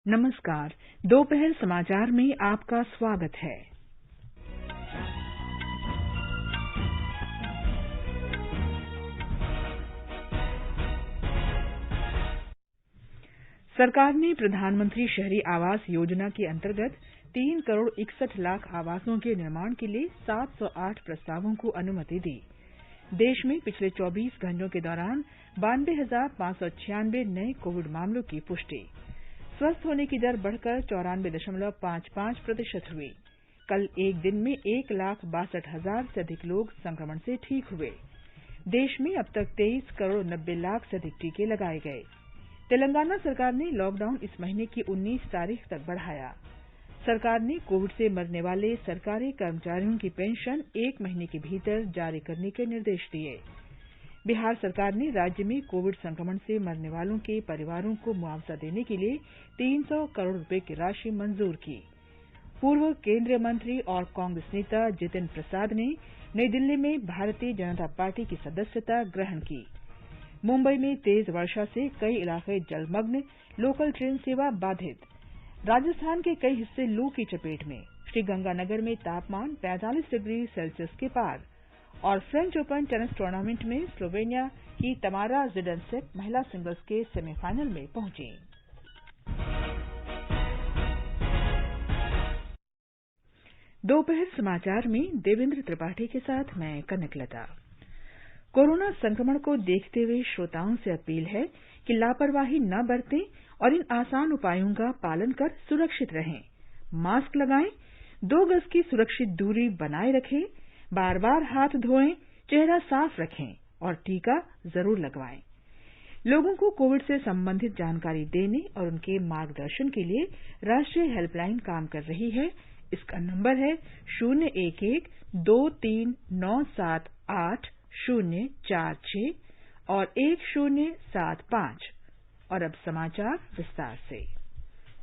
नमस्कार। दोपहर समाचार में आपका स्वागत है। सरकार ने प्रधानमंत्री शहरी आवास योजना के अंतर्गत 3 करोड़ 61 लाख आवासों के निर्माण के लिए 708 प्रस्तावों को अनुमति दी। देश में पिछले 24 घंटों के दौरान 92,596 नए कोविड मामलों की पुष्टि। स्वस्थ होने की दर बढ़कर 94.55% हुई। कल एक दिन में 1,62,000 से अधिक लोग संक्रमण से ठीक हुए। देश में अब तक 23 करोड़ 90 लाख से अधिक टीके लगाए गए। तेलंगाना सरकार ने लॉकडाउन इस महीने की 19 तारीख तक बढ़ाया। सरकार ने कोविड से मरने वाले सरकारी कर्मचारियों की पेंशन 1 महीने के भीतर जारी करने के निर्देश दिए। बिहार सरकार ने राज्य में कोविड संक्रमण से मरने वालों के परिवारों को मुआवजा देने के लिए 300 करोड़ रुपए की राशि मंजूर की। पूर्व केंद्रीय मंत्री और कांग्रेस नेता जितिन प्रसाद ने नई दिल्ली में भारतीय जनता पार्टी की सदस्यता ग्रहण की। मुंबई में तेज वर्षा से कई इलाके जलमग्न, लोकल ट्रेन सेवा बाधित। राजस्थान के कई हिस्से लू की चपेट में। श्रीगंगानगर में तापमान 45 डिग्री सेल्सियस के पार। और फ्रेंच ओपन टेनिस टूर्नामेंट में स्लोवेनिया की तमारा जिडेनसेक महिला सिंगल्स के सेमीफाइनल में पहुंची। दोपहर समाचार में देवेंद्र त्रिपाठी के साथ मैं कनकलता। कोरोना संक्रमण को देखते हुए श्रोताओं से अपील है कि लापरवाही न बरतें और इन आसान उपायों का पालन कर सुरक्षित रहें। मास्क लगाएं, 2 गज की सुरक्षित दूरी बनाए रखें, बार-बार हाथ धोएं, चेहरा साफ रखें और टीका जरूर लगवाएं। लोगों को कोविड से संबंधित जानकारी देने और उनके मार्गदर्शन के लिए राष्ट्रीय हेल्पलाइन काम कर रही है। इसका नंबर है 011-23978046 और 1075। और अब समाचार विस्तार से।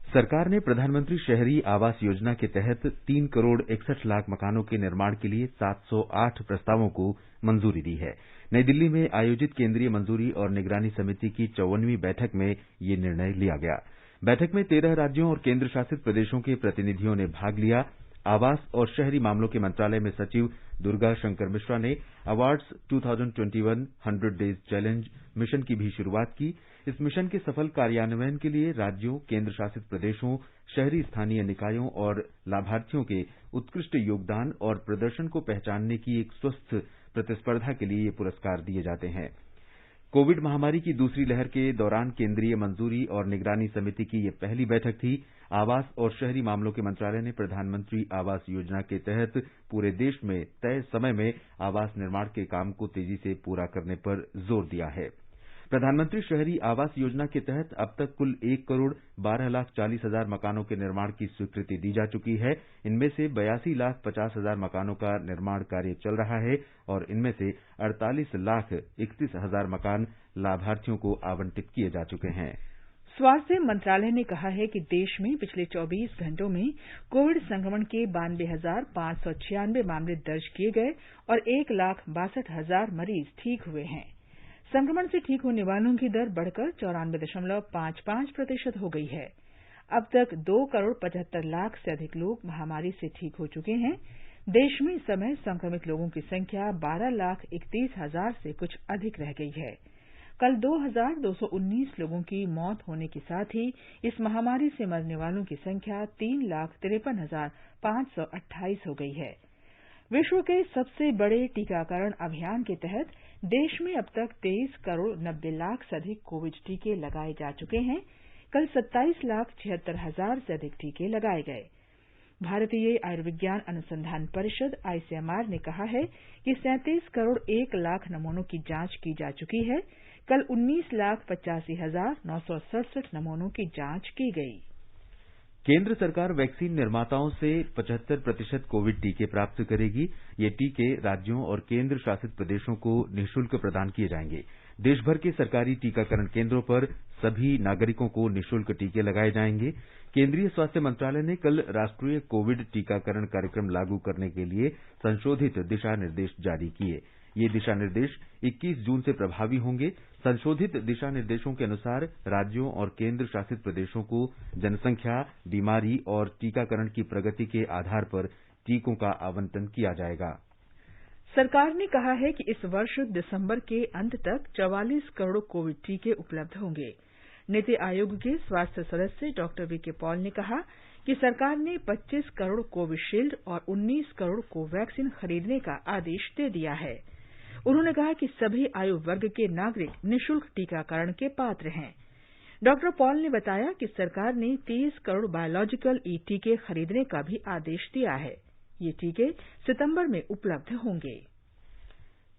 सरकार ने प्रधानमंत्री शहरी आवास योजना के तहत 3 करोड़ 61 लाख मकानों के निर्माण के लिए 708 प्रस्तावों को मंजूरी दी है। नई दिल्ली में आयोजित केंद्रीय मंजूरी और निगरानी समिति की 54वीं बैठक में ये निर्णय लिया गया। बैठक में 13 राज्यों और केंद्र शासित प्रदेशों के प्रतिनिधियों ने भाग लिया। आवास और शहरी मामलों के मंत्रालय में सचिव दुर्गा शंकर मिश्रा ने अवार्ड्स 2021 100 डेज चैलेंज मिशन की भी शुरुआत की। इस मिशन के सफल कार्यान्वयन के लिए राज्यों, केंद्र शासित प्रदेशों, शहरी स्थानीय निकायों और लाभार्थियों के उत्कृष्ट योगदान और प्रदर्शन को पहचानने की एक स्वस्थ प्रतिस्पर्धा के लिए ये पुरस्कार दिए जाते हैं। कोविड महामारी की दूसरी लहर के दौरान केंद्रीय मंजूरी और निगरानी समिति की ये पहली बैठक थी। आवास और शहरी मामलों के मंत्रालय ने प्रधानमंत्री आवास योजना के तहत पूरे देश में तय समय में आवास निर्माण के काम को तेजी से पूरा करने पर जोर दिया है। प्रधानमंत्री शहरी आवास योजना के तहत अब तक कुल 1 करोड़ 12,40,000 मकानों के निर्माण की स्वीकृति दी जा चुकी है। इनमें से 82,50,000 मकानों का निर्माण कार्य चल रहा है और इनमें से 48,31,000 मकान लाभार्थियों को आवंटित किए जा चुके हैं। स्वास्थ्य मंत्रालय ने कहा है कि देश में पिछले 24 घंटों में कोविड संक्रमण के 92,596 मामले दर्ज किए गए और 1,62,000 मरीज ठीक हुए हैं। संक्रमण से ठीक होने वालों की दर बढ़कर 94.55% हो गई है। अब तक 2 करोड़ 75 लाख से अधिक लोग महामारी से ठीक हो चुके हैं। देश में इस समय संक्रमित लोगों की संख्या 12,31,000 से कुछ अधिक रह गई है। कल 2,219 लोगों की मौत होने के साथ ही इस महामारी से मरने वालों की संख्या 3,53,528 हो गई है। विश्व के सबसे बड़े टीकाकरण अभियान के तहत देश में अब तक 23 करोड़ 90 लाख से अधिक कोविड टीके लगाए जा चुके हैं। कल 27,76,000 से अधिक टीके लगाए गए। भारतीय आयुर्विज्ञान अनुसंधान परिषद आईसीएमआर ने कहा है कि 37 करोड़ 1 लाख नमूनों की जांच की जा चुकी है। कल 19,85,967 नमूनों की जांच की गई। केंद्र सरकार वैक्सीन निर्माताओं से 75% कोविड टीके प्राप्त करेगी। ये टीके राज्यों और केंद्र शासित प्रदेशों को निःशुल्क प्रदान किए जाएंगे। देशभर के सरकारी टीकाकरण केंद्रों पर सभी नागरिकों को निःशुल्क टीके लगाए जाएंगे। केंद्रीय स्वास्थ्य मंत्रालय ने कल राष्ट्रीय कोविड टीकाकरण कार्यक्रम लागू करने के लिए संशोधित दिशा निर्देश जारी किए। ये दिशा निर्देश 21 जून से प्रभावी होंगे। संशोधित दिशा निर्देशों के अनुसार राज्यों और केंद्र शासित प्रदेशों को जनसंख्या, बीमारी और टीकाकरण की प्रगति के आधार पर टीकों का आवंटन किया जाएगा। सरकार ने कहा है कि इस वर्ष दिसंबर के अंत तक 44 करोड़ कोविड टीके उपलब्ध होंगे। नीति आयोग के स्वास्थ्य सदस्य डॉक्टर वीके पॉल ने कहा कि सरकार ने 25 करोड़ कोविशील्ड और 19 करोड़ कोवैक्सीन खरीदने का आदेश दे दिया है। उन्होंने कहा कि सभी आयु वर्ग के नागरिक निःशुल्क टीकाकरण के पात्र हैं। डॉक्टर पॉल ने बताया कि सरकार ने 30 करोड़ बायोलॉजिकल ई टीके खरीदने का भी आदेश दिया है। ये टीके सितंबर में उपलब्ध होंगे।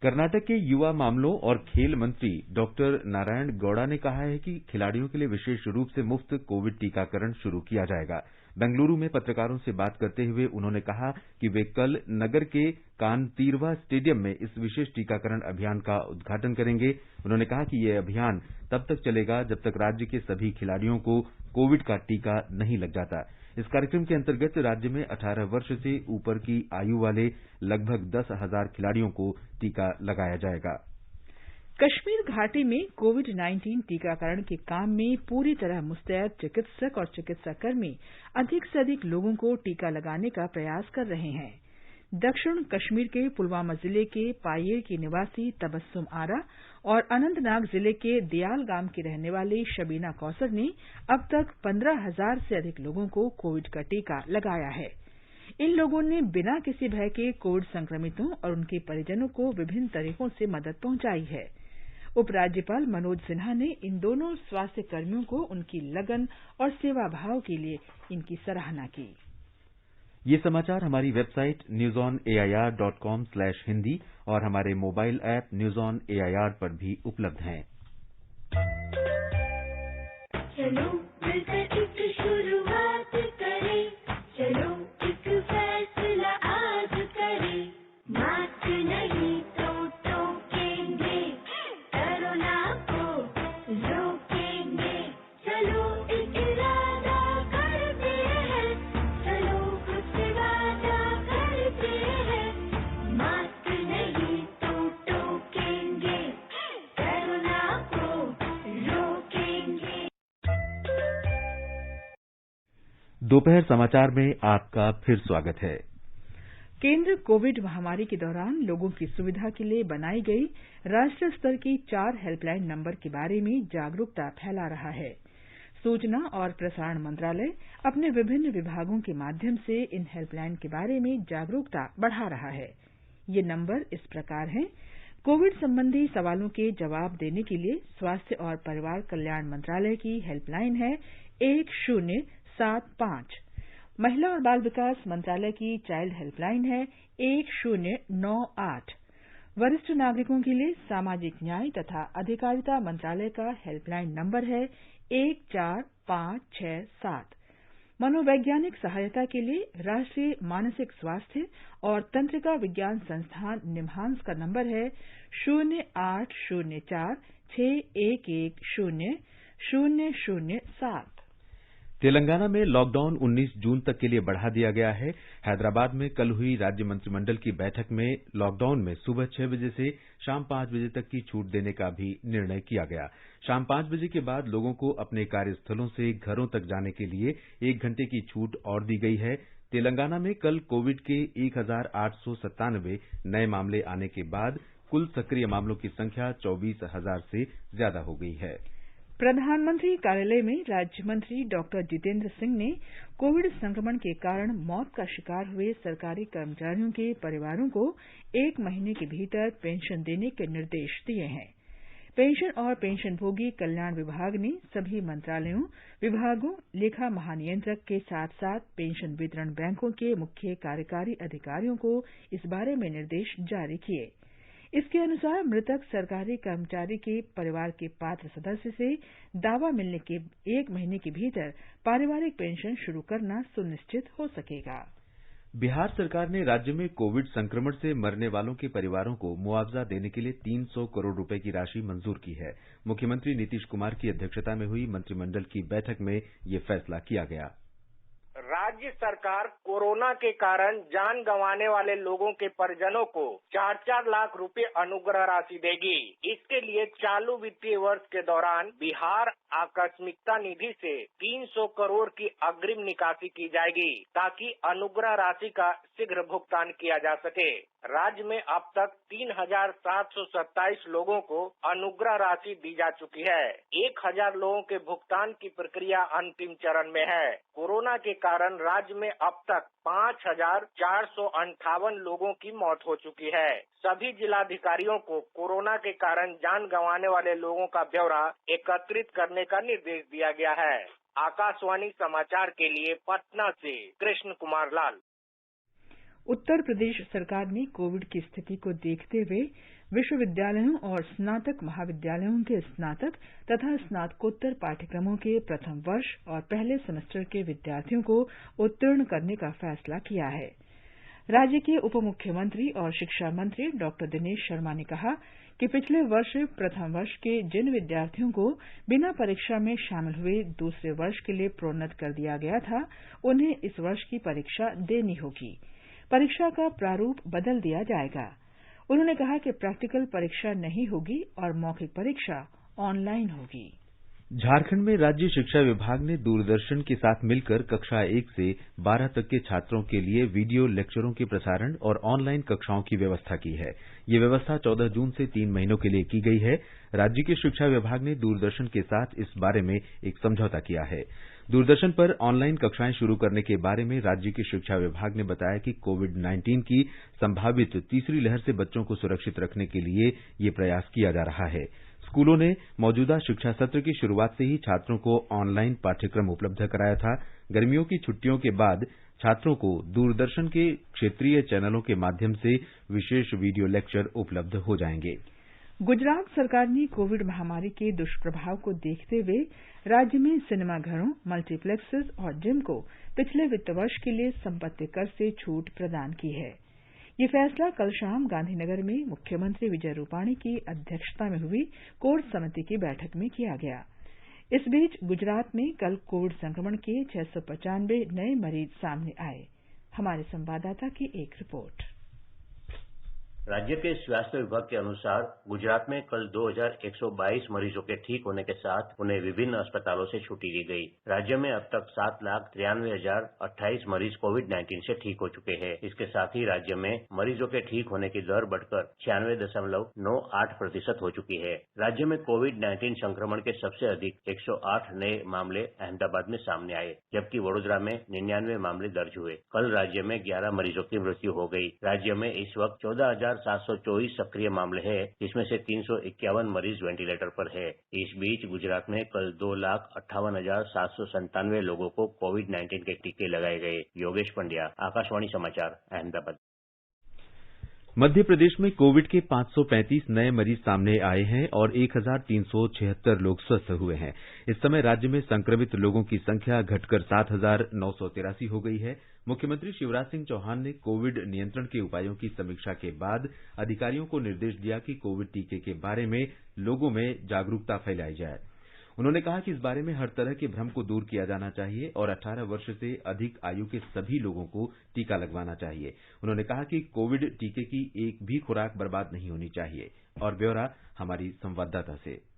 कर्नाटक के युवा मामलों और खेल मंत्री डॉक्टर नारायण गौड़ा ने कहा है कि खिलाड़ियों के लिए विशेष रूप से मुफ्त कोविड टीकाकरण शुरू किया जाएगा। बेंगलुरु में पत्रकारों से बात करते हुए उन्होंने कहा कि वे कल नगर के कांतीरवा स्टेडियम में इस विशेष टीकाकरण अभियान का उद्घाटन करेंगे। उन्होंने कहा कि यह अभियान तब तक चलेगा जब तक राज्य के सभी खिलाड़ियों को कोविड का टीका नहीं लग जाता। इस कार्यक्रम के अंतर्गत राज्य में 18 वर्ष से ऊपर की आयु वाले लगभग 10,000 खिलाड़ियों को टीका लगाया जाएगा। कश्मीर घाटी में कोविड-19 टीकाकरण के काम में पूरी तरह मुस्तैद चिकित्सक और चिकित्साकर्मी अधिक से अधिक लोगों को टीका लगाने का प्रयास कर रहे हैं। दक्षिण कश्मीर के पुलवामा जिले के पायेर की निवासी तबस्सुम आरा और अनंतनाग जिले के दयाल गांव की रहने वाली शबीना कौसर ने अब तक 15,000 से अधिक लोगों को कोविड का टीका लगाया है। इन लोगों ने बिना किसी भय के कोविड संक्रमितों और उनके परिजनों को विभिन्न तरीकों से मदद पहुंचाई है। उपराज्यपाल मनोज सिन्हा ने इन दोनों स्वास्थ्य कर्मियों को उनकी लगन और सेवाभाव के लिए इनकी सराहना की। ये समाचार हमारी वेबसाइट newsonair.com/hindi और हमारे mobile app news on AIR पर भी उपलब्ध हैं। चलो मिलकर एक शुरुआत करें, चलो एक फैसला आज करें, मास्क नहीं तो टोकेंगे, कोरोना को रोकेंगे, चलो एक इरादा करते हैं, चलो कुछ वादा करते हैं, मास्क नहीं तो टोकेंगे, कोरोना को रोकेंगे। दोपहर समाचार में आपका फिर स्वागत है। केंद्र कोविड महामारी के दौरान लोगों की सुविधा के लिए बनाई गई राष्ट्रीय स्तर की 4 हेल्पलाइन नंबर के बारे में जागरूकता फैला रहा है। सूचना और प्रसारण मंत्रालय अपने विभिन्न विभागों के माध्यम से इन हेल्पलाइन के बारे में जागरूकता बढ़ा रहा है। ये नंबर इस प्रकार हैं। कोविड संबंधी सवालों के जवाब देने के लिए स्वास्थ्य और परिवार कल्याण मंत्रालय की हेल्पलाइन है 1075। महिला और बाल विकास मंत्रालय की चाइल्ड हेल्पलाइन है 1098। वरिष्ठ नागरिकों के लिए सामाजिक न्याय तथा अधिकारिता मंत्रालय का हेल्पलाइन नंबर है 14567। मनोवैज्ञानिक सहायता के लिए राष्ट्रीय मानसिक स्वास्थ्य और तंत्रिका विज्ञान संस्थान निम्हांस का नंबर है 0804 611 0007। तेलंगाना में लॉकडाउन 19 जून तक के लिए बढ़ा दिया गया है। हैदराबाद में कल हुई राज्य मंत्रिमंडल की बैठक में लॉकडाउन में सुबह 6 बजे से शाम 5 बजे तक की छूट देने का भी निर्णय किया गया। शाम 5 बजे के बाद लोगों को अपने कार्यस्थलों से घरों तक जाने के लिए 1 घंटे की छूट और दी गई है। तेलंगाना में कल कोविड के 1,897 नए मामले आने के बाद कुल सक्रिय मामलों की संख्या 24,000 से ज्यादा हो गई है। प्रधानमंत्री कार्यालय में राज्य मंत्री डॉक्टर जितेंद्र सिंह ने कोविड संक्रमण के कारण मौत का शिकार हुए सरकारी कर्मचारियों के परिवारों को 1 महीने के भीतर पेंशन देने के निर्देश दिए हैं। पेंशन और पेंशनभोगी कल्याण विभाग ने सभी मंत्रालयों, विभागों, लेखा महानियंत्रक के साथ साथ पेंशन वितरण बैंकों के मुख्य कार्यकारी अधिकारियों को इस बारे में निर्देश जारी किए। इसके अनुसार मृतक सरकारी कर्मचारी के परिवार के पात्र सदस्य से दावा मिलने के 1 महीने के भीतर पारिवारिक पेंशन शुरू करना सुनिश्चित हो सकेगा। बिहार सरकार ने राज्य में कोविड संक्रमण से मरने वालों के परिवारों को मुआवजा देने के लिए 300 करोड़ रुपए की राशि मंजूर की है। मुख्यमंत्री नीतीश कुमार की अध्यक्षता में हुई मंत्रिमंडल की बैठक में यह फैसला किया गया। राज्य सरकार कोरोना के कारण जान गंवाने वाले लोगों के परिजनों को 4-4 लाख रुपए अनुग्रह राशि देगी। इसके लिए चालू वित्तीय वर्ष के दौरान बिहार आकस्मिकता निधि से 300 करोड़ की अग्रिम निकासी की जाएगी ताकि अनुग्रह राशि का शीघ्र भुगतान किया जा सके। राज्य में अब तक 3,727 लोगों को अनुग्रह राशि दी जा चुकी है। 1,000 लोगों के भुगतान की प्रक्रिया अंतिम चरण में है। कोरोना के कारण राज्य में अब तक 5,458 लोगों की मौत हो चुकी है। सभी जिलाधिकारियों को कोरोना के कारण जान गंवाने वाले लोगों का ब्यौरा एकत्रित करने का निर्देश दिया गया है। आकाशवाणी समाचार के लिए पटना से कृष्ण कुमार लाल। उत्तर प्रदेश सरकार ने कोविड की स्थिति को देखते हुए विश्वविद्यालयों और स्नातक महाविद्यालयों के स्नातक तथा स्नातकोत्तर पाठ्यक्रमों के प्रथम वर्ष और पहले सेमेस्टर के विद्यार्थियों को उत्तीर्ण करने का फैसला किया है। राज्य के उप मुख्यमंत्री और शिक्षा मंत्री डॉ दिनेश शर्मा ने कहा कि पिछले वर्ष प्रथम वर्ष के जिन विद्यार्थियों को बिना परीक्षा में शामिल हुए दूसरे वर्ष के लिए प्रोन्नत कर दिया गया था, उन्हें इस वर्ष की परीक्षा देनी होगी। परीक्षा का प्रारूप बदल दिया जाएगा। उन्होंने कहा कि प्रैक्टिकल परीक्षा नहीं होगी और मौखिक परीक्षा ऑनलाइन होगी। झारखंड में राज्य शिक्षा विभाग ने दूरदर्शन के साथ मिलकर कक्षा 1 से 12 तक के छात्रों के लिए वीडियो लेक्चरों के प्रसारण और ऑनलाइन कक्षाओं की व्यवस्था की है। ये व्यवस्था 14 जून से 3 महीनों के लिए की गई है। राज्य के शिक्षा विभाग ने दूरदर्शन के साथ इस बारे में एक समझौता किया है। दूरदर्शन पर ऑनलाइन कक्षाएं शुरू करने के बारे में राज्य के शिक्षा विभाग ने बताया कि कोविड-19 की संभावित तीसरी लहर से बच्चों को सुरक्षित रखने के लिए ये प्रयास किया जा रहा है। स्कूलों ने मौजूदा शिक्षा सत्र की शुरुआत से ही छात्रों को ऑनलाइन पाठ्यक्रम उपलब्ध कराया था। गर्मियों की छुट्टियों के बाद छात्रों को दूरदर्शन के क्षेत्रीय चैनलों के माध्यम से विशेष वीडियो लेक्चर उपलब्ध हो जाएंगे। गुजरात सरकार ने कोविड महामारी के दुष्प्रभाव को देखते हुए राज्य में सिनेमाघरों, मल्टीप्लेक्सेस और जिम को पिछले वित्त वर्ष के लिए संपत्ति कर से छूट प्रदान की है। ये फैसला कल शाम गांधीनगर में मुख्यमंत्री विजय रूपाणी की अध्यक्षता में हुई कोर समिति की बैठक में किया गया। इस बीच गुजरात में कल कोविड संक्रमण के 695 नए मरीज सामने आए। हमारे संवाददाता की एक रिपोर्ट। राज्य के स्वास्थ्य विभाग के अनुसार गुजरात में कल 2,122 मरीजों के ठीक होने के साथ उन्हें विभिन्न अस्पतालों से छुट्टी दी गई। राज्य में अब तक 7,93,028 मरीज कोविड-19 से ठीक हो चुके हैं। इसके साथ ही राज्य में मरीजों के ठीक होने की दर बढ़कर 96.98% हो चुकी है। राज्य में कोविड-19 संक्रमण के सबसे अधिक 108 नए मामले अहमदाबाद में सामने आए, जबकि वडोदरा में 99 मामले दर्ज हुए। कल राज्य में 11 मरीजों की मृत्यु हो गई। राज्य में इस वक्त 14,724 सक्रिय मामले हैं, जिसमें से 351 मरीज वेंटिलेटर पर है। इस बीच गुजरात में कल 2,58,797 लोगों को कोविड-19 के टीके लगाए गए। योगेश पंड्या, आकाशवाणी समाचार, अहमदाबाद। मध्य प्रदेश में कोविड के 535 नए मरीज सामने आए हैं और 1,376 लोग स्वस्थ हुए हैं। इस समय राज्य में संक्रमित लोगों की संख्या घटकर 7,983 हो गई है। मुख्यमंत्री शिवराज सिंह चौहान ने कोविड नियंत्रण के उपायों की समीक्षा के बाद अधिकारियों को निर्देश दिया कि कोविड टीके के बारे में लोगों में जागरूकता फैलाई जाए। उन्होंने कहा कि इस बारे में हर तरह के भ्रम को दूर किया जाना चाहिए और 18 वर्ष से अधिक आयु के सभी लोगों को टीका लगवाना चाहिए। उन्होंने कहा कि कोविड टीके की एक भी खुराक बर्बाद नहीं होनी चाहिए। और ब्यौरा हमारी संवाददाता से।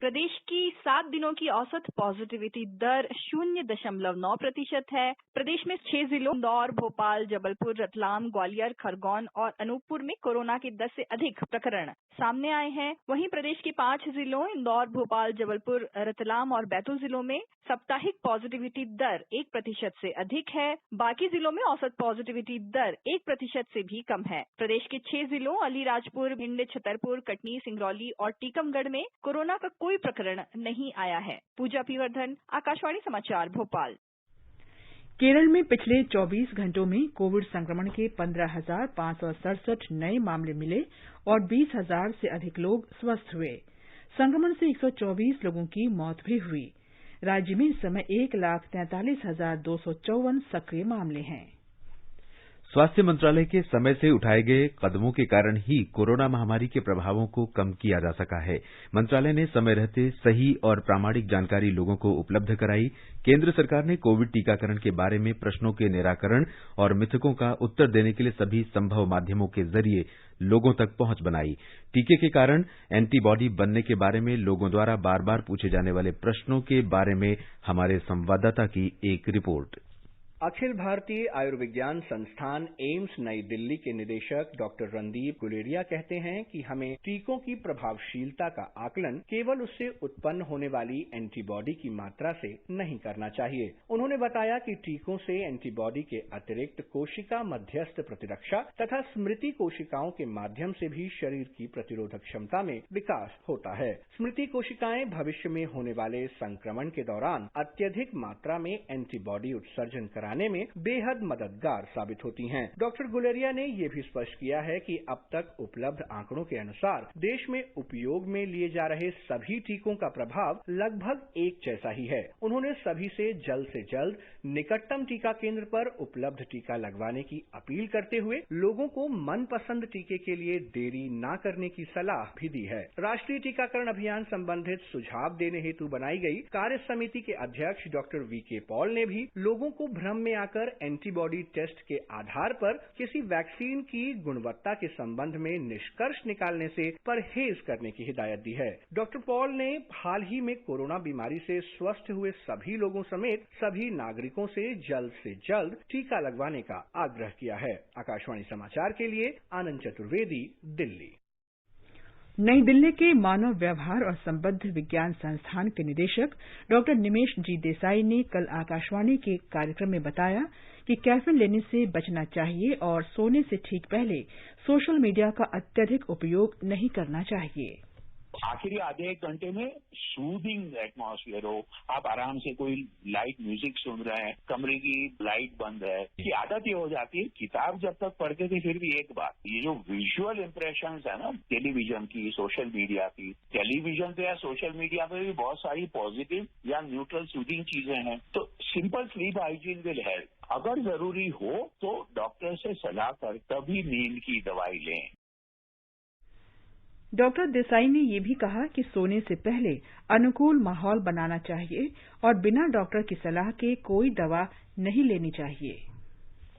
प्रदेश की 7 दिनों की औसत पॉजिटिविटी दर 0.9% है। प्रदेश में 6 जिलों इंदौर, भोपाल, जबलपुर, रतलाम, ग्वालियर, खरगोन और अनूपपुर में कोरोना के 10 से अधिक प्रकरण सामने आए हैं। वहीं प्रदेश के 5 जिलों इंदौर, भोपाल, जबलपुर, रतलाम और बैतूल जिलों में साप्ताहिक पॉजिटिविटी दर 1% से अधिक है। बाकी जिलों में औसत पॉजिटिविटी दर 1% से भी कम है। प्रदेश के 6 जिलों अलीराजपुर, भिंड, छतरपुर, कटनी, सिंगरौली और टीकमगढ़ में कोरोना का कोई प्रकरण नहीं आया है। पूजा पीवर्धन, आकाशवाणी समाचार, भोपाल। केरल में पिछले 24 घंटों में कोविड संक्रमण के 15,567 नए मामले मिले और 20,000 से अधिक लोग स्वस्थ हुए। संक्रमण से 124 लोगों की मौत भी हुई। राज्य में इस समय 1,43,254 सक्रिय मामले हैं। स्वास्थ्य मंत्रालय के समय से उठाए गए कदमों के कारण ही कोरोना महामारी के प्रभावों को कम किया जा सका है। मंत्रालय ने समय रहते सही और प्रामाणिक जानकारी लोगों को उपलब्ध कराई। केंद्र सरकार ने कोविड टीकाकरण के बारे में प्रश्नों के निराकरण और मिथकों का उत्तर देने के लिए सभी संभव माध्यमों के जरिए लोगों तक पहुंच बनाई। टीके के कारण एंटीबॉडी बनने के बारे में लोगों द्वारा बार बार पूछे जाने वाले प्रश्नों के बारे में हमारे संवाददाता की एक रिपोर्ट। अखिल भारतीय आयुर्विज्ञान संस्थान एम्स नई दिल्ली के निदेशक डॉक्टर रणदीप गुलेरिया कहते हैं कि हमें टीकों की प्रभावशीलता का आकलन केवल उससे उत्पन्न होने वाली एंटीबॉडी की मात्रा से नहीं करना चाहिए। उन्होंने बताया कि टीकों से एंटीबॉडी के अतिरिक्त कोशिका मध्यस्थ प्रतिरक्षा तथा स्मृति कोशिकाओं के माध्यम से भी शरीर की प्रतिरोधक क्षमता में विकास होता है। स्मृति कोशिकाएं भविष्य में होने वाले संक्रमण के दौरान अत्यधिक मात्रा में एंटीबॉडी उत्सर्जन कराने में बेहद मददगार साबित होती हैं। डॉक्टर गुलेरिया ने यह भी स्पष्ट किया है कि अब तक उपलब्ध आंकड़ों के अनुसार देश में उपयोग में लिए जा रहे सभी टीकों का प्रभाव लगभग एक जैसा ही है। उन्होंने सभी से जल्द निकटतम टीका केंद्र पर उपलब्ध टीका लगवाने की अपील करते हुए लोगों को मनपसंद टीके के लिए देरी न करने की सलाह भी दी है। राष्ट्रीय टीकाकरण अभियान संबंधित सुझाव देने हेतु बनाई गई कार्य समिति के अध्यक्ष डॉक्टर वीके पॉल ने भी लोगों को भ्रम में आकर एंटीबॉडी टेस्ट के आधार पर किसी वैक्सीन की गुणवत्ता के संबंध में निष्कर्ष निकालने से परहेज करने की हिदायत दी है। डॉक्टर पॉल ने हाल ही में कोरोना बीमारी से स्वस्थ हुए सभी लोगों समेत सभी नागरिकों से जल्द टीका लगवाने का आग्रह किया है। आकाशवाणी समाचार के लिए आनंद चतुर्वेदी, दिल्ली। नई दिल्ली के मानव व्यवहार और संबद्ध विज्ञान संस्थान के निदेशक डॉक्टर निमेश जी देसाई ने कल आकाशवाणी के कार्यक्रम में बताया कि कैफीन लेने से बचना चाहिए और सोने से ठीक पहले सोशल मीडिया का अत्यधिक उपयोग नहीं करना चाहिए। आखिरी आधे एक घंटे में सूदिंग एटमॉस्फेयर हो, आप आराम से कोई लाइट म्यूजिक सुन रहे हैं, कमरे की लाइट बंद है, की आदत ये हो जाती है। किताब जब तक पढ़ते थे फिर भी एक बात, ये जो विजुअल इंप्रेशंस है ना टेलीविजन की, सोशल मीडिया की, टेलीविजन पे या सोशल मीडिया पे भी बहुत सारी पॉजिटिव या न्यूट्रल सूदिंग चीजें हैं। तो simple sleep hygiene will help. अगर जरूरी हो तो डॉक्टर से सलाह कर तभी नींद की दवाई लें। डॉक्टर देसाई ने यह भी कहा कि सोने से पहले अनुकूल माहौल बनाना चाहिए और बिना डॉक्टर की सलाह के कोई दवा नहीं लेनी चाहिए।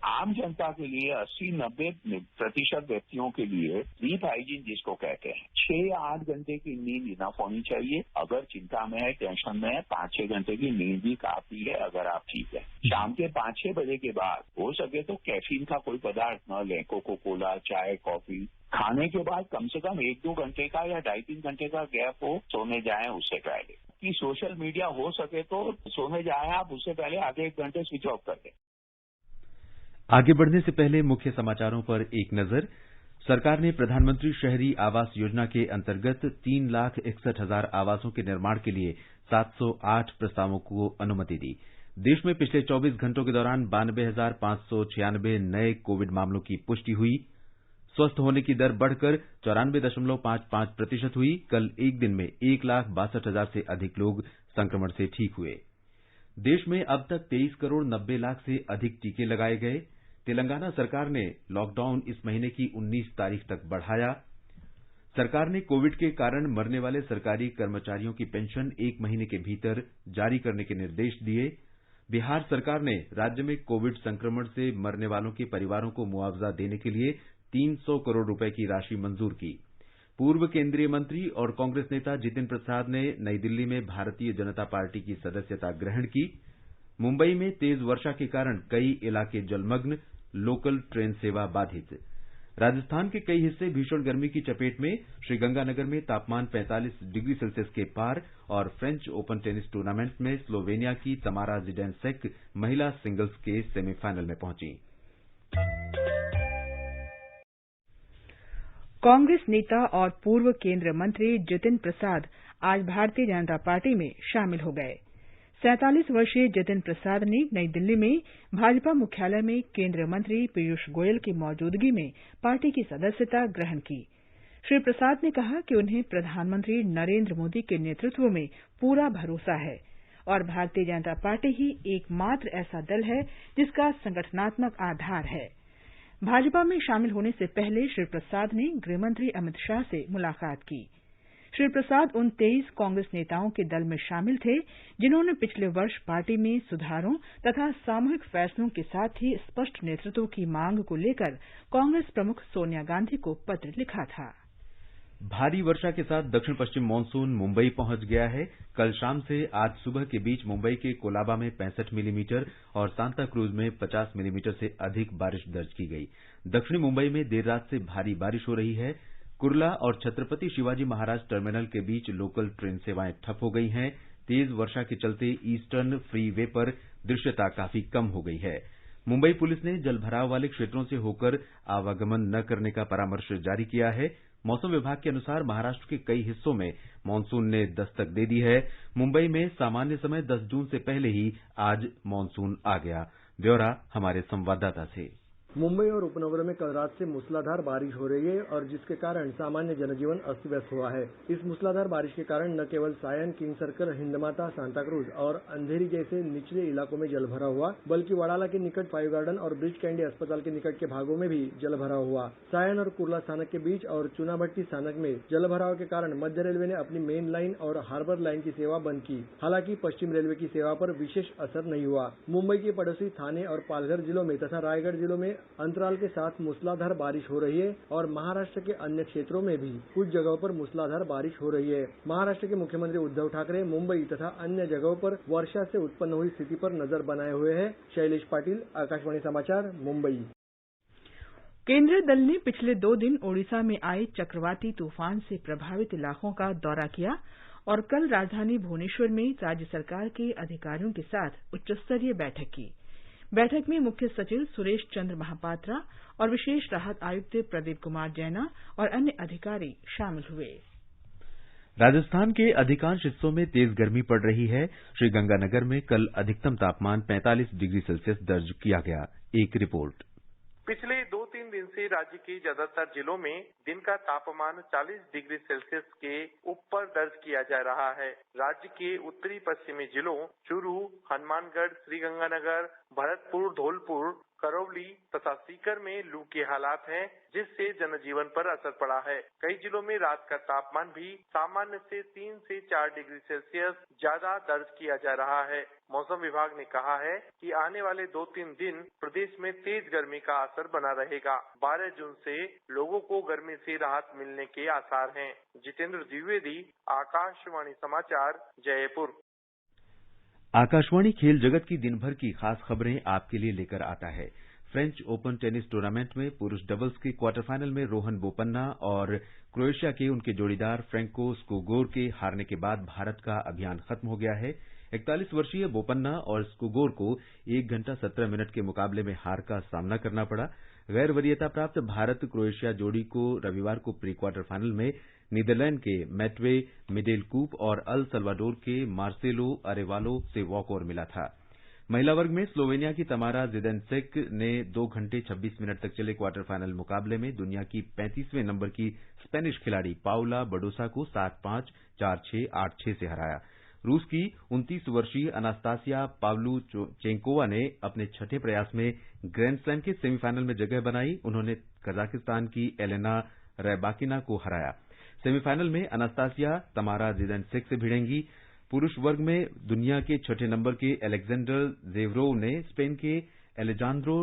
आम जनता के लिए 80-90% व्यक्तियों के लिए स्लीप हाइजीन जिसको कहते हैं 6 या 8 घंटे की नींद इनफ होनी चाहिए। अगर चिंता में है, टेंशन में है, 5-6 घंटे की नींद भी काफी है अगर आप ठीक है। शाम के 5-6 बजे के बाद हो सके तो कैफीन का कोई पदार्थ न लें, कोको कोला, चाय, कॉफी। खाने के बाद कम से कम 1-2 घंटे का या 2.5-3 घंटे का गैप हो, सोने जाएं उससे पहले। कि सोशल मीडिया हो सके तो सोने जाएं आप उससे पहले आधे 1 घंटे स्विच ऑफ कर दें। आगे बढ़ने से पहले मुख्य समाचारों पर एक नजर। सरकार ने प्रधानमंत्री शहरी आवास योजना के अंतर्गत 3,61,000 आवासों के निर्माण के लिए 708 प्रस्तावों को अनुमति दी। देश में पिछले 24 घंटों के दौरान 92,596 नए कोविड मामलों की पुष्टि हुई। स्वस्थ होने की दर बढ़कर 94.55% हुई। कल एक दिन में 1,62,000 से अधिक लोग संक्रमण से ठीक हुए। देश में अब तक 23 करोड़ 90 लाख से अधिक टीके लगाए गए। तेलंगाना सरकार ने लॉकडाउन इस महीने की 19 तारीख तक बढ़ाया। सरकार ने कोविड के कारण मरने वाले सरकारी कर्मचारियों की पेंशन 1 महीने के भीतर जारी करने के निर्देश दिए। बिहार सरकार ने राज्य में कोविड संक्रमण से मरने वालों के परिवारों को मुआवजा देने के लिए 300 करोड़ रुपए की राशि मंजूर की। पूर्व केंद्रीय मंत्री और कांग्रेस नेता जितिन प्रसाद ने नई दिल्ली में भारतीय जनता पार्टी की सदस्यता ग्रहण की। मुंबई में तेज वर्षा के कारण कई इलाके जलमग्न, लोकल ट्रेन सेवा बाधित। राजस्थान के कई हिस्से भीषण गर्मी की चपेट में। श्रीगंगानगर में तापमान 45 डिग्री सेल्सियस के पार और फ्रेंच ओपन टेनिस टूर्नामेंट में स्लोवेनिया की तमारा जिडेनसेक महिला सिंगल्स के सेमीफाइनल में पहुंची। कांग्रेस नेता और पूर्व केंद्रीय मंत्री जितिन प्रसाद आज भारतीय जनता पार्टी में शामिल हो गए। 47 वर्षीय जितिन प्रसाद ने नई दिल्ली में भाजपा मुख्यालय में केंद्रीय मंत्री पीयूष गोयल की मौजूदगी में पार्टी की सदस्यता ग्रहण की। श्री प्रसाद ने कहा कि उन्हें प्रधानमंत्री नरेंद्र मोदी के नेतृत्व में पूरा भरोसा है और भारतीय जनता पार्टी ही एकमात्र ऐसा दल है जिसका संगठनात्मक आधार है। भाजपा में शामिल होने से पहले श्री प्रसाद ने गृहमंत्री अमित शाह से मुलाकात की। श्री प्रसाद उन 23 कांग्रेस नेताओं के दल में शामिल थे जिन्होंने पिछले वर्ष पार्टी में सुधारों तथा सामूहिक फैसलों के साथ ही स्पष्ट नेतृत्व की मांग को लेकर कांग्रेस प्रमुख सोनिया गांधी को पत्र लिखा था। भारी वर्षा के साथ दक्षिण पश्चिम मानसून मुंबई पहुंच गया है। कल शाम से आज सुबह के बीच मुंबई के कोलाबा में 65 मिलीमीटर और सांता क्रूज में 50 मिलीमीटर से अधिक बारिश दर्ज की गई। दक्षिणी मुंबई में देर रात से भारी बारिश हो रही है। कुर्ला और छत्रपति शिवाजी महाराज टर्मिनल के बीच लोकल ट्रेन सेवाएं ठप हो गई हैं। तेज वर्षा के चलते ईस्टर्न फ्री वे पर दृश्यता काफी कम हो गई है। मुंबई पुलिस ने जलभराव वाले क्षेत्रों से होकर आवागमन न करने का परामर्श जारी किया है। मौसम विभाग के अनुसार महाराष्ट्र के कई हिस्सों में मानसून ने दस्तक दे दी है। मुंबई में सामान्य समय 10 जून से पहले ही आज मानसून आ गया। ब्यौरा हमारे संवाददाता से। मुंबई और उपनगरों में कल रात से मूसलाधार बारिश हो रही है और जिसके कारण सामान्य जनजीवन अस्त व्यस्त हुआ है। इस मूसलाधार बारिश के कारण न केवल सायन, किंग सर्कल, हिंदमाता, सांताक्रूज और अंधेरी जैसे निचले इलाकों में जलभराव हुआ, बल्कि वडाला के निकट फाइव गार्डन और ब्रिज कैंडी अस्पताल के निकट के भागों में भी जलभराव हुआ। सायन और कुर्ला स्थानक के बीच और चुनाभट्टी स्थानक में जलभराव के कारण मध्य रेलवे ने अपनी मेन लाइन और हार्बर लाइन की सेवा बंद की। हालांकि पश्चिम रेलवे की सेवा पर विशेष असर नहीं हुआ। मुंबई के पड़ोसी थाने और पालघर जिलों में तथा रायगढ़ जिलों में अंतराल के साथ मूसलाधार बारिश हो रही है और महाराष्ट्र के अन्य क्षेत्रों में भी कुछ जगहों पर मूसलाधार बारिश हो रही है। महाराष्ट्र के मुख्यमंत्री उद्धव ठाकरे मुंबई तथा अन्य जगहों पर वर्षा से उत्पन्न हुई स्थिति पर नजर बनाए हुए हैं। शैलेश पाटिल, आकाशवाणी समाचार, मुंबई। केंद्रीय दल ने पिछले 2 दिन ओडिशा में आए चक्रवाती तूफान से प्रभावित इलाकों का दौरा किया और कल राजधानी भुवनेश्वर में राज्य सरकार के अधिकारियों के साथ उच्चस्तरीय बैठक की। बैठक में मुख्य सचिव सुरेश चंद्र महापात्रा और विशेष राहत आयुक्त प्रदीप कुमार जैना और अन्य अधिकारी शामिल हुए। राजस्थान के अधिकांश हिस्सों में तेज गर्मी पड़ रही है। श्रीगंगानगर में कल अधिकतम तापमान 45 डिग्री सेल्सियस दर्ज किया गया। एक रिपोर्ट। पिछले 2-3 दिन से राज्य के ज्यादातर जिलों में दिन का तापमान 40 डिग्री सेल्सियस के ऊपर दर्ज किया जा रहा है। राज्य के उत्तरी पश्चिमी जिलों चूरू, हनुमानगढ़, श्रीगंगानगर, भरतपुर, धौलपुर, करौली तथा सीकर में लू के हालात हैं, जिससे जनजीवन पर असर पड़ा है। कई जिलों में रात का तापमान भी सामान्य से 3 से 4 डिग्री सेल्सियस ज्यादा दर्ज किया जा रहा है। मौसम विभाग ने कहा है कि आने वाले 2-3 दिन प्रदेश में तेज गर्मी का असर बना रहेगा। 12 जून से लोगों को गर्मी से राहत मिलने के आसार हैं। जितेंद्र द्विवेदी, आकाशवाणी समाचार, जयपुर। आकाशवाणी खेल जगत की दिन भर की खास खबरें आपके लिए लेकर आता है। फ्रेंच ओपन टेनिस टूर्नामेंट में पुरुष डबल्स के क्वार्टर फाइनल में रोहन बोपन्ना और क्रोएशिया के उनके जोड़ीदार फ्रेंको स्कुगोर के हारने के बाद भारत का अभियान खत्म हो गया है। 41 वर्षीय बोपन्ना और स्कुगोर को 1 घंटा 17 मिनट के मुकाबले में हार का सामना करना पड़ा। गैर वरीयता प्राप्त भारत क्रोएशिया जोड़ी को रविवार को प्री क्वार्टर फाइनल में नीदरलैंड के मैट्वे मिडेलकूप और अल सल्वाडोर के मार्सेलो अरेवालो से वॉकओवर मिला था। महिला वर्ग में स्लोवेनिया की तमारा जिदेनसेक ने 2 घंटे 26 मिनट तक चले क्वार्टर फाइनल मुकाबले में दुनिया की 35वें नंबर की स्पेनिश खिलाड़ी पाउला बडोसा को 7-5, 4-6, 8-6 से हराया। रूस की 29 वर्षीय अनास्तासिया पाव्लुचेंकोवा ने अपने छठे प्रयास में ग्रैंड स्लैम के सेमीफाइनल में जगह बनाई। उन्होंने कजाकिस्तान की एलेना रैबाकिना को हराया। सेमीफाइनल में अनास्तासिया तमारा जिदेनसेक से भिड़ेंगी। पुरुष वर्ग में दुनिया के छठे नंबर के अलेक्जेंडर जेवरोव ने स्पेन के एलेजांद्रो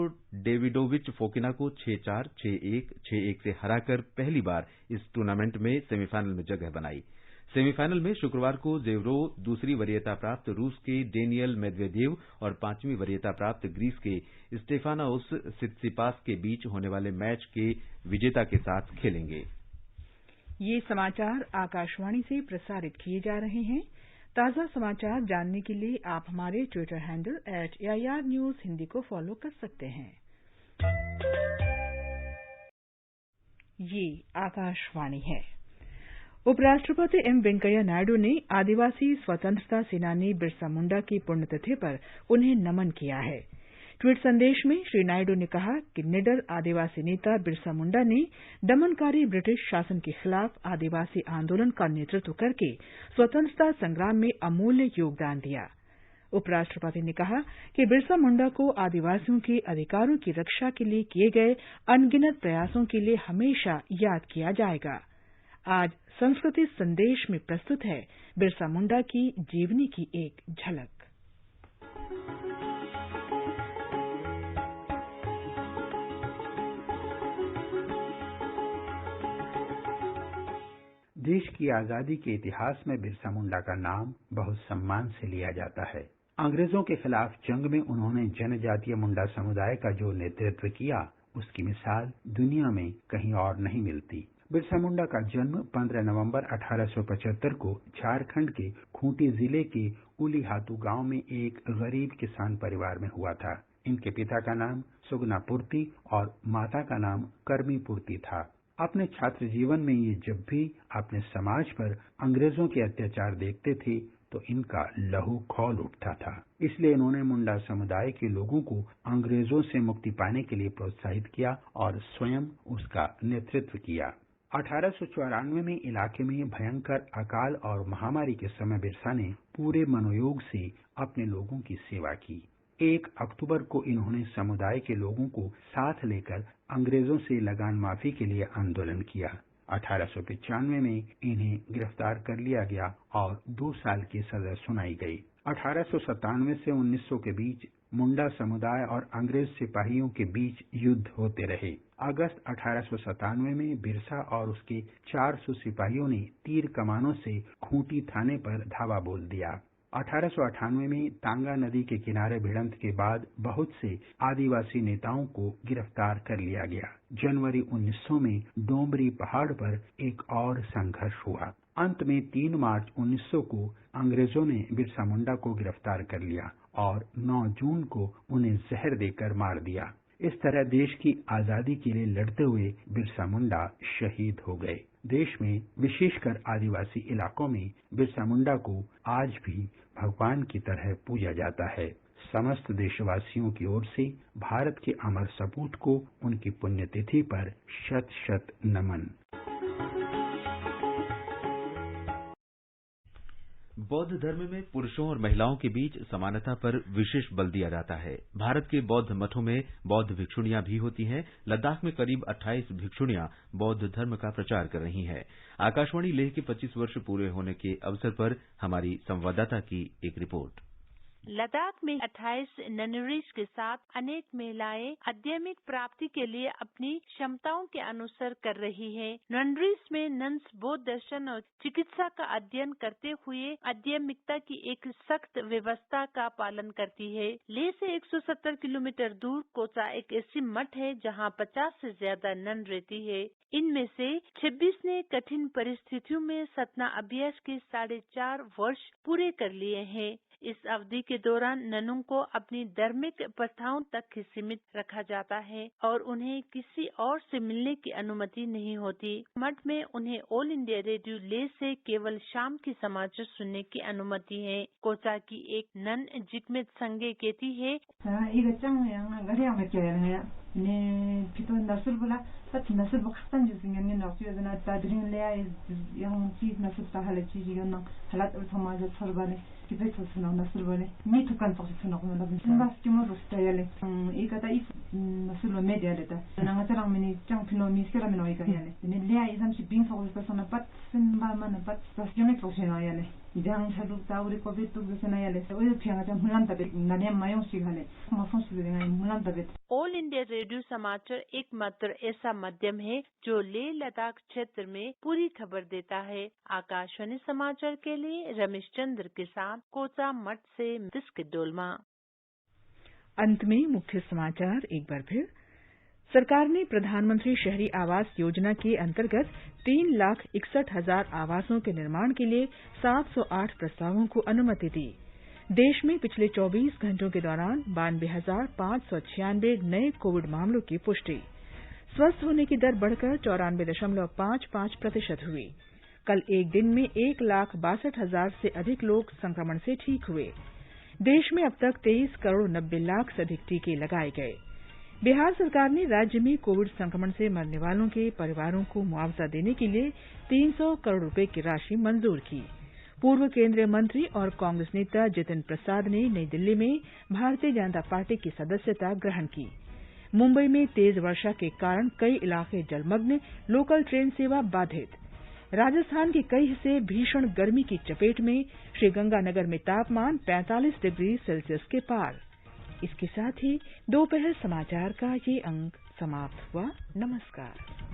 डेविडोविच फोकिना को 6-4, 6-1, 6-1 से हराकर पहली बार इस टूर्नामेंट में सेमीफाइनल में जगह बनाई। सेमीफाइनल में शुक्रवार को जेवरोव दूसरी वरीयता प्राप्त रूस के डेनियल मेदवेदेव और 5वीं वरीयता प्राप्त ग्रीस के स्टेफानोस सित्सिपास के बीच होने वाले मैच के विजेता के साथ खेलेंगे। ये समाचार आकाशवाणी से प्रसारित किए जा रहे हैं। ताज़ा समाचार जानने के लिए आप हमारे Twitter handle @AIR News Hindi को फॉलो कर सकते हैं। ये आकाशवाणी है। उपराष्ट्रपति एम वेंकैया नायडू ने आदिवासी स्वतंत्रता सेनानी बिरसा मुंडा की पुण्यतिथि पर उन्हें नमन किया है। ट्वीट संदेश में श्री नायडू ने कहा कि निडर आदिवासी नेता बिरसा मुंडा ने दमनकारी ब्रिटिश शासन के खिलाफ आदिवासी आंदोलन का नेतृत्व करके स्वतंत्रता संग्राम में अमूल्य योगदान दिया। उपराष्ट्रपति ने कहा कि बिरसा मुंडा को आदिवासियों के अधिकारों की रक्षा के लिए किए गए अनगिनत प्रयासों के लिए हमेशा याद किया जाएगा। आज संस्कृति संदेश में प्रस्तुत है बिरसा मुंडा की जीवनी की एक झलक। देश की आजादी के इतिहास में बिरसा मुंडा का नाम बहुत सम्मान से लिया जाता है। अंग्रेजों के खिलाफ जंग में उन्होंने जनजातीय मुंडा समुदाय का जो नेतृत्व किया, उसकी मिसाल दुनिया में कहीं और नहीं मिलती। बिरसा मुंडा का जन्म 15 नवंबर 1875 को झारखंड के खूंटी जिले के उलीहातू गांव में एक गरीब किसान परिवार में हुआ था। इनके पिता का नाम सुगना पूर्ति और माता का नाम करमी पूर्ति था। अपने छात्र जीवन में ये जब भी अपने समाज पर अंग्रेजों के अत्याचार देखते थे तो इनका लहू खौल उठता था। इसलिए इन्होंने मुंडा समुदाय के लोगों को अंग्रेजों से मुक्ति पाने के लिए प्रोत्साहित किया और स्वयं उसका नेतृत्व किया। 1894 में इलाके में भयंकर अकाल और महामारी के समय बिरसा ने पूरे मनोयोग से अपने लोगों की सेवा की। 1 अक्टूबर को इन्होंने समुदाय के लोगों को साथ लेकर अंग्रेजों से लगान माफी के लिए आंदोलन किया। 1895 में इन्हें गिरफ्तार कर लिया गया और 2 साल की सजा सुनाई गई। 1897 से 1900 के बीच मुंडा समुदाय और अंग्रेज सिपाहियों के बीच युद्ध होते रहे। अगस्त 1897 में बिरसा और उसके 400 सिपाहियों ने तीर कमानों से खूंटी थाने पर धावा बोल दिया। 1898 में तांगा नदी के किनारे भिड़ंत के बाद बहुत से आदिवासी नेताओं को गिरफ्तार कर लिया गया। जनवरी 1900 में डोमरी पहाड़ पर एक और संघर्ष हुआ। अंत में 3 मार्च 1900 को अंग्रेजों ने बिरसा मुंडा को गिरफ्तार कर लिया और 9 जून को उन्हें जहर देकर मार दिया। इस तरह देश की आजादी के लिए लड़ते हुए बिरसा मुंडा शहीद हो गए। देश में विशेषकर आदिवासी इलाकों में बिरसा मुंडा को आज भी भगवान की तरह पूजा जाता है। समस्त देशवासियों की ओर से भारत के अमर सपूत को उनकी पुण्यतिथि पर शत शत नमन। बौद्ध धर्म में पुरुषों और महिलाओं के बीच समानता पर विशेष बल दिया जाता है। भारत के बौद्ध मठों में बौद्ध भिक्षुणियां भी होती हैं। लद्दाख में करीब 28 भिक्षुणियां बौद्ध धर्म का प्रचार कर रही हैं। आकाशवाणी लेह के 25 वर्ष पूरे होने के अवसर पर हमारी संवाददाता की एक रिपोर्ट। लद्दाख में 28 ननरीज के साथ अनेक महिलाएं आध्यात्मिक प्राप्ति के लिए अपनी क्षमताओं के अनुसार कर रही है। ननरीज में नन्स बौद्ध दर्शन और चिकित्सा का अध्ययन करते हुए आध्यात्मिकता की एक सख्त व्यवस्था का पालन करती है। लेह से 170 किलोमीटर दूर कोचा एक ऐसी मठ है जहां 50 से ज्यादा नन रहती है। इनमें से 26 ने कठिन परिस्थितियों में साधना अभ्यास के 4.5 वर्ष पूरे कर लिए हैं। इस अवधि के दौरान ननों को अपनी धार्मिक प्रथाओं तक ही सीमित रखा जाता है और उन्हें किसी और से मिलने की अनुमति नहीं होती। मठ में उन्हें ऑल इंडिया रेडियो लेह से केवल शाम की समाचार सुनने की अनुमति है। कोचा की एक नन जिकमेत संगे कहती है, ऑल इंडिया रेडियो समाचार एकमात्र ऐसा माध्यम है जो लेह लद्दाख क्षेत्र में पूरी खबर देता है। आकाशवाणी समाचार के लिए रमेश चंद्र के साथ कोचा मठ से दिस्क डोलमा। अंत में मुख्य समाचार एक बार फिर। सरकार ने प्रधानमंत्री शहरी आवास योजना के अंतर्गत 3,61,000 आवासों के निर्माण के लिए 708 प्रस्तावों को अनुमति दी। देश में पिछले 24 घंटों के दौरान 92,596 नए कोविड मामलों की पुष्टि। स्वस्थ होने की दर बढ़कर 94.55% हुई। कल एक दिन में 1,62,000 से अधिक लोग संक्रमण से ठीक हुए। देश में अब तक 23 करोड़ 90 लाख से अधिक टीके लगाए गए। बिहार सरकार ने राज्य में कोविड संक्रमण से मरने वालों के परिवारों को मुआवजा देने के लिए 300 करोड़ रुपए की राशि मंजूर की। पूर्व केंद्रीय मंत्री और कांग्रेस नेता जितिन प्रसाद ने नई दिल्ली में भारतीय जनता पार्टी की सदस्यता ग्रहण की। मुंबई में तेज वर्षा के कारण कई इलाके जलमग्न, लोकल ट्रेन सेवा बाधित। राजस्थान के कई हिस्से भीषण गर्मी की चपेट में, श्रीगंगानगर में तापमान 45 डिग्री सेल्सियस के पार। इसके साथ ही दोपहर समाचार का ये अंक समाप्त हुआ। नमस्कार।